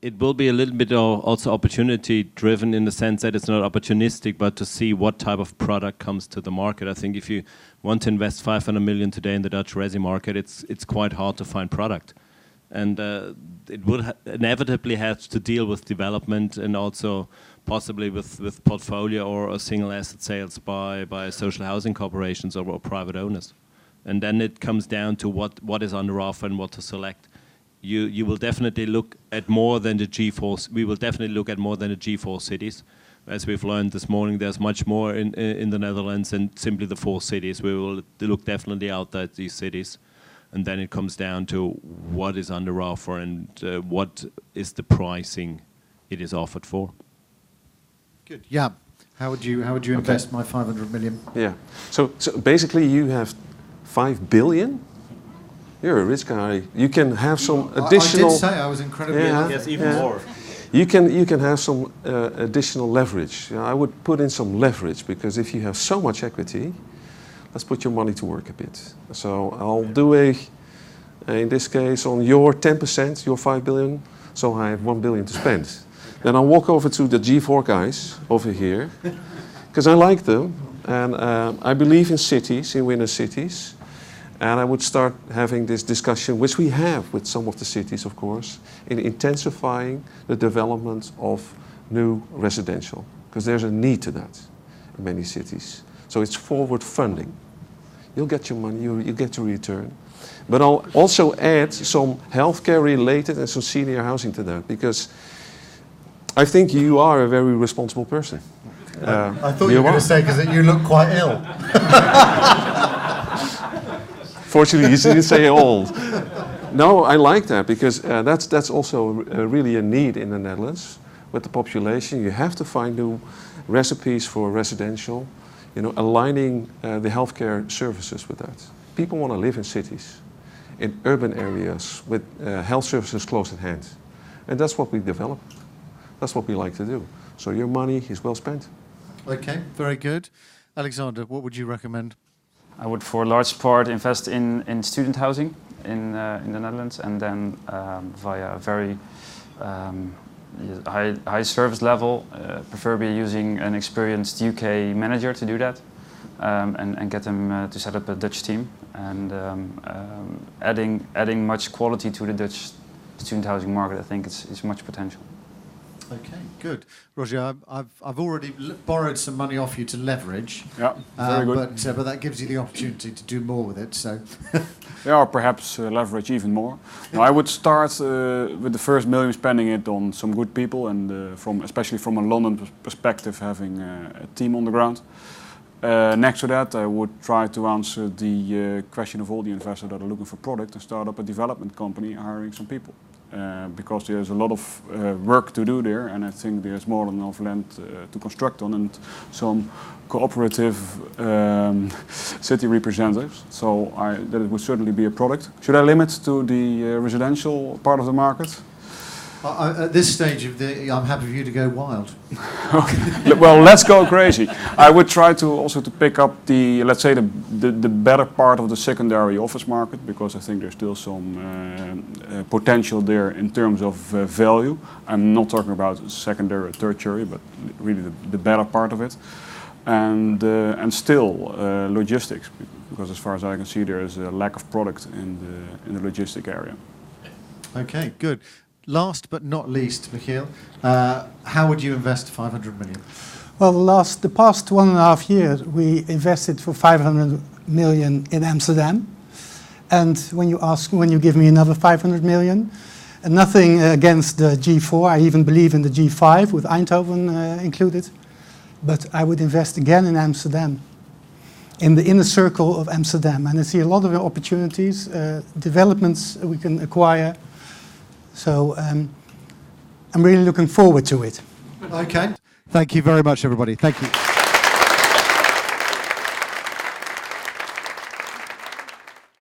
It will be a little bit also opportunity driven in the sense that it's not opportunistic, but to see what type of product comes to the market. I think if you want to invest 500 million today in the Dutch resi market, it's quite hard to find product. And it would inevitably have to deal with development and also possibly with portfolio or single asset sales by social housing corporations or private owners. And then it comes down to what is under offer and what to select. You will definitely look at more than the G4. We will definitely look at more than the G4 cities. As we've learned this morning, there's much more in the Netherlands than simply the 4 cities. We will look definitely outside these cities. And then it comes down to what is under offer and what is the pricing it is offered for. Good. Yeah. How would you invest my 500 million? Yeah. So basically you have 5 billion. You're a rich guy. You can have some additional. I did say I was incredibly. Yes, even more. You can have some additional leverage. I would put in some leverage because if you have so much equity, let's put your money to work a bit. So I'll do in this case, on your 10%, your 5 billion. So I have 1 billion to spend. Then I'll walk over to the G4 guys over here because I like them and I believe in cities, in winner cities. And I would start having this discussion, which we have with some of the cities, of course, in intensifying the development of new residential, because there's a need to that in many cities. So it's forward funding. You'll get your money, you get your return. But I'll also add some healthcare related and some senior housing to that, because I think you are a very responsible person. I thought you were going to say because you look quite ill. Fortunately, you didn't say old. No, I like that because that's also really a need in the Netherlands. With the population, you have to find new recipes for residential, aligning the healthcare services with that. People want to live in cities, in urban areas, with health services close at hand. And that's what we develop. That's what we like to do. So your money is well spent. Okay, very good. Alexander, what would you recommend? I would, for a large part, invest in student housing in the Netherlands, and then via a very high service level, preferably using an experienced UK manager to do that, and get them to set up a Dutch team, and adding much quality to the Dutch student housing market. I think it's much potential. Okay, good. Rogier, I've already borrowed some money off you to leverage. Yeah, very good. But that gives you the opportunity to do more with it. So, yeah, or perhaps leverage even more. Now, I would start with the first million, spending it on some good people, and especially from a London perspective, having a team on the ground. Next to that, I would try to answer the question of all the investors that are looking for product and start up a development company, hiring some people. Because there's a lot of work to do there, and I think there's more than enough land to construct on, and some cooperative city representatives. So that it would certainly be a product. Should I limit to the residential part of the market? At this stage of I'm happy for you to go wild. Okay. Well, let's go crazy. I would try to also pick up let's say the better part of the secondary office market, because I think there's still some potential there in terms of value. I'm not talking about secondary or tertiary, but really the better part of it, and still logistics, because as far as I can see, there is a lack of product in the logistic area. Okay, good. Last but not least, Michiel, how would you invest 500 million? Well, the past 1.5 years, we invested for 500 million in Amsterdam. And when you give me another 500 million, and nothing against the G4, I even believe in the G5 with Eindhoven included, but I would invest again in Amsterdam, in the inner circle of Amsterdam. And I see a lot of opportunities, developments we can acquire. So I'm really looking forward to it. Okay. Thank you very much, everybody. Thank you.